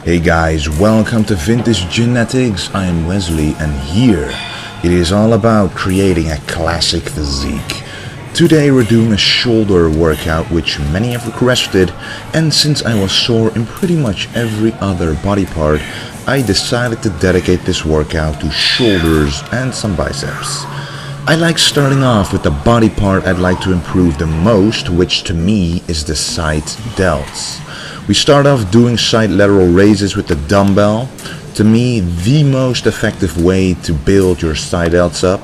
Hey guys, welcome to Vintage Genetics. I am Wesley and here it is all about creating a classic physique. Today we're doing a shoulder workout which many have requested, and since I was sore in pretty much every other body part, I decided to dedicate this workout to shoulders and some biceps. I like starting off with the body part I'd like to improve the most, which to me is the side delts. We start off doing side lateral raises with the dumbbell. To me, the most effective way to build your side delts up.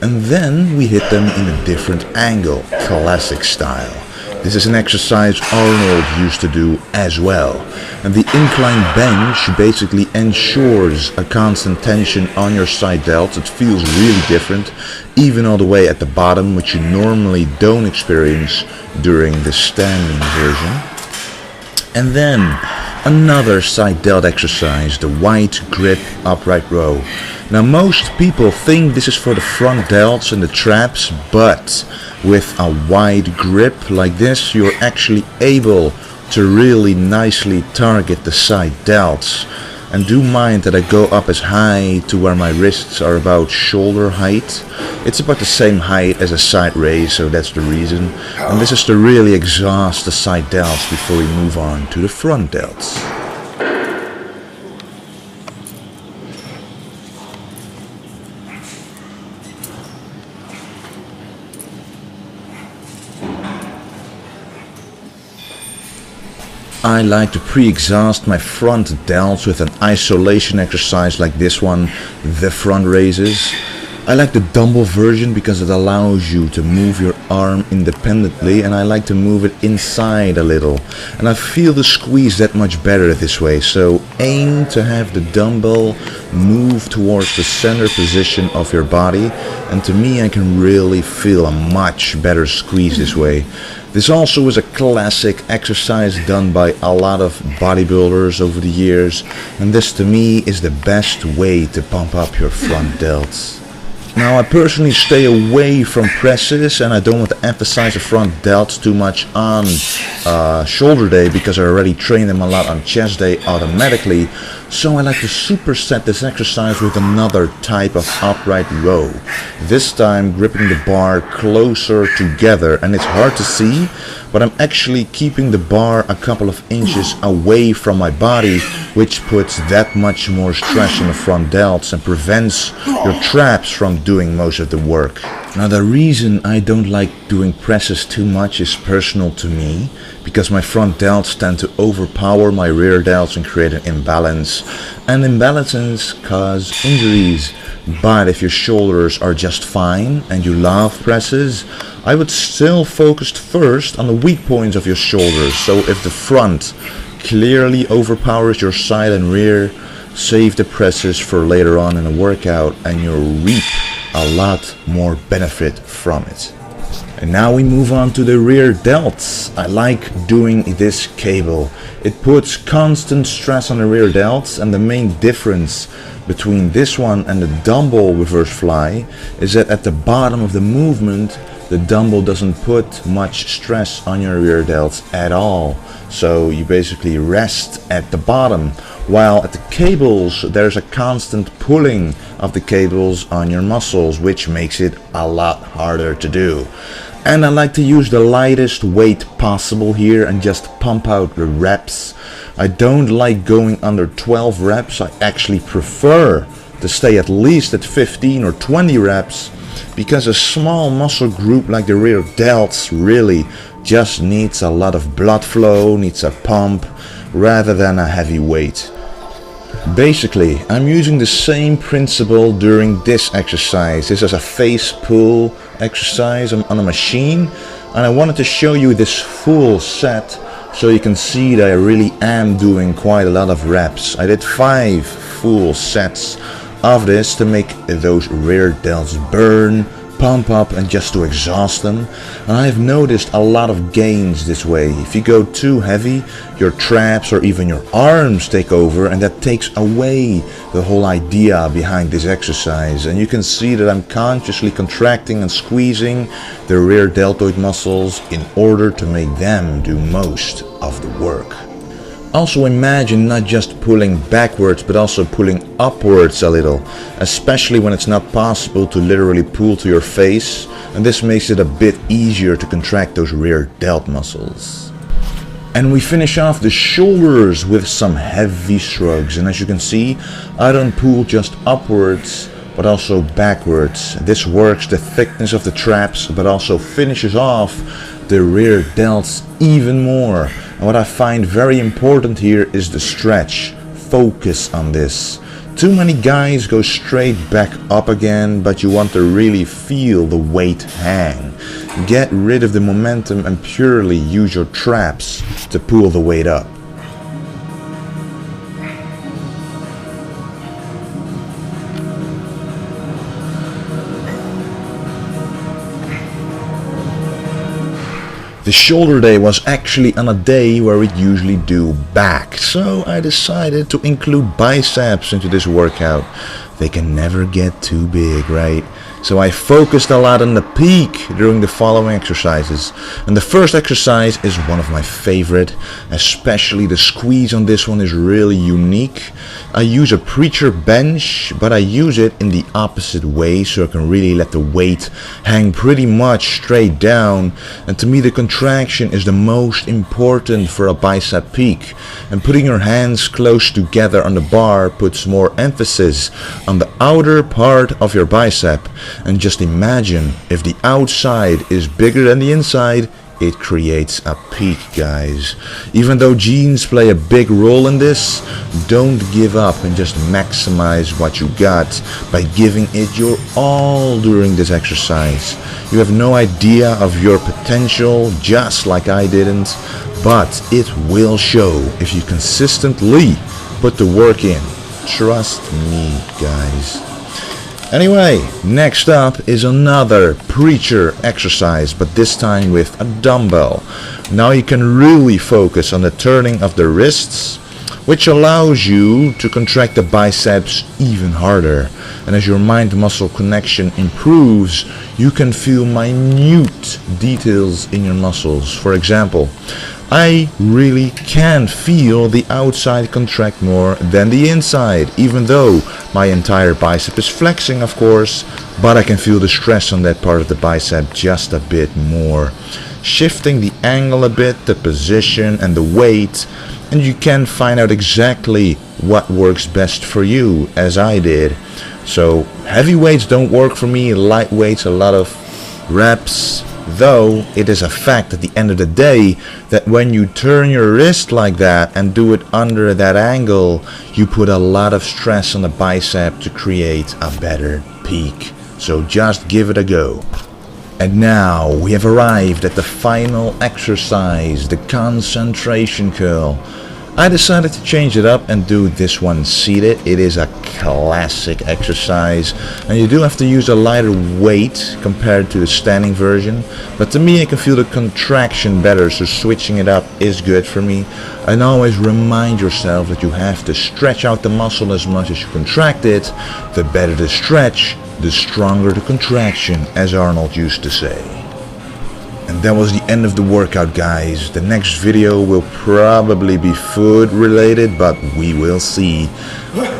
And then we hit them in a different angle, classic style. This is an exercise Arnold used to do as well. And the incline bench basically ensures a constant tension on your side delts. It feels really different, even all the way at the bottom, which you normally don't experience during the standing version. And then another side delt exercise, the wide grip upright row. Now most people think this is for the front delts and the traps, but with a wide grip like this you're actually able to really nicely target the side delts. And do mind that I go up as high to where my wrists are about shoulder height. It's about the same height as a side raise, so that's the reason. And this is to really exhaust the side delts before we move on to the front delts. I like to pre-exhaust my front delts with an isolation exercise like this one, the front raises. I like the dumbbell version because it allows you to move your arm independently, and I like to move it inside a little. And I feel the squeeze that much better this way, so aim to have the dumbbell move towards the center position of your body, and to me I can really feel a much better squeeze this way. This also is a classic exercise done by a lot of bodybuilders over the years, and this to me is the best way to pump up your front delts. Now I personally stay away from presses, and I don't want to emphasize the front delts too much on shoulder day because I already train them a lot on chest day automatically. So I like to superset this exercise with another type of upright row. This time gripping the bar closer together, and it's hard to see, but I'm actually keeping the bar a couple of inches away from my body, which puts that much more stress on the front delts and prevents your traps from doing most of the work. Now the reason I don't like doing presses too much is personal to me, because my front delts tend to overpower my rear delts and create an imbalance, and imbalances cause injuries. But if your shoulders are just fine and you love presses, I would still focus first on the weak points of your shoulders. So if the front clearly overpowers your side and rear, save the presses for later on in the workout and you'll reap a lot more benefit from it. And now we move on to the rear delts. I like doing this cable. It puts constant stress on the rear delts, and the main difference between this one and the dumbbell reverse fly is that at the bottom of the movement the dumbbell doesn't put much stress on your rear delts at all. So you basically rest at the bottom, while at the cables there's a constant pulling of the cables on your muscles, which makes it a lot harder to do. And I like to use the lightest weight possible here and just pump out the reps. I don't like going under 12 reps. I actually prefer to stay at least at 15 or 20 reps, because a small muscle group like the rear delts really just needs a lot of blood flow, needs a pump, rather than a heavy weight. Basically, I'm using the same principle during this exercise. This is a face pull exercise on a machine, and I wanted to show you this full set so you can see that I really am doing quite a lot of reps. I did 5 full sets of this to make those rear delts burn, pump up, and just to exhaust them. And I've noticed a lot of gains this way. If you go too heavy, your traps or even your arms take over, and that takes away the whole idea behind this exercise. And you can see that I'm consciously contracting and squeezing the rear deltoid muscles in order to make them do most of the work. Also imagine not just pulling backwards but also pulling upwards a little, especially when it's not possible to literally pull to your face, and this makes it a bit easier to contract those rear delt muscles. And we finish off the shoulders with some heavy shrugs, and as you can see, I don't pull just upwards but also backwards. This works the thickness of the traps but also finishes off the rear delts even more. And what I find very important here is the stretch. Focus on this. Too many guys go straight back up again, but you want to really feel the weight hang. Get rid of the momentum and purely use your traps to pull the weight up. The shoulder day was actually on a day where we usually do back, so I decided to include biceps into this workout. They can never get too big, right? So I focused a lot on the peak during the following exercises. And the first exercise is one of my favorite, especially the squeeze on this one is really unique. I use a preacher bench, but I use it in the opposite way so I can really let the weight hang pretty much straight down. And to me the contraction is the most important for a bicep peak. And putting your hands close together on the bar puts more emphasis on the outer part of your bicep. And just imagine if the outside is bigger than the inside, it creates a peak, guys. Even though genes play a big role in this, don't give up and just maximize what you got by giving it your all during this exercise. You have no idea of your potential, just like I didn't, but it will show if you consistently put the work in. Trust me, guys. Anyway, next up is another preacher exercise, but this time with a dumbbell. Now you can really focus on the turning of the wrists, which allows you to contract the biceps even harder. And as your mind-muscle connection improves, you can feel minute details in your muscles. For example, I really can feel the outside contract more than the inside, even though my entire bicep is flexing, of course, but I can feel the stress on that part of the bicep just a bit more. Shifting the angle a bit, the position and the weight, and you can find out exactly what works best for you, as I did. So heavy weights don't work for me, light weights a lot of reps. Though it is a fact at the end of the day that when you turn your wrist like that and do it under that angle, you put a lot of stress on the bicep to create a better peak. So just give it a go. And now we have arrived at the final exercise, the concentration curl. I decided to change it up and do this one seated. It is a classic exercise and you do have to use a lighter weight compared to the standing version, but to me I can feel the contraction better, so switching it up is good for me. And always remind yourself that you have to stretch out the muscle as much as you contract it. The better the stretch, the stronger the contraction, as Arnold used to say. And that was the end of the workout, guys. The next video will probably be food related, but we will see.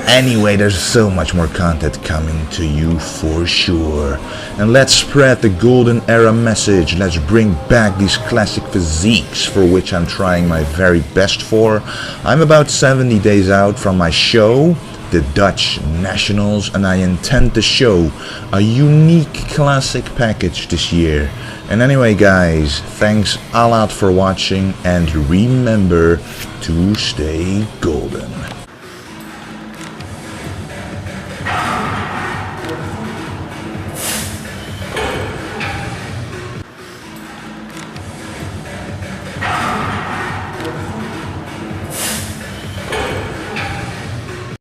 Anyway, there's so much more content coming to you for sure. And let's spread the golden era message. Let's bring back these classic physiques for which I'm trying my very best for. I'm about 70 days out from my show, the Dutch Nationals, and I intend to show a unique classic package this year. And anyway, guys, thanks a lot for watching and remember to stay golden.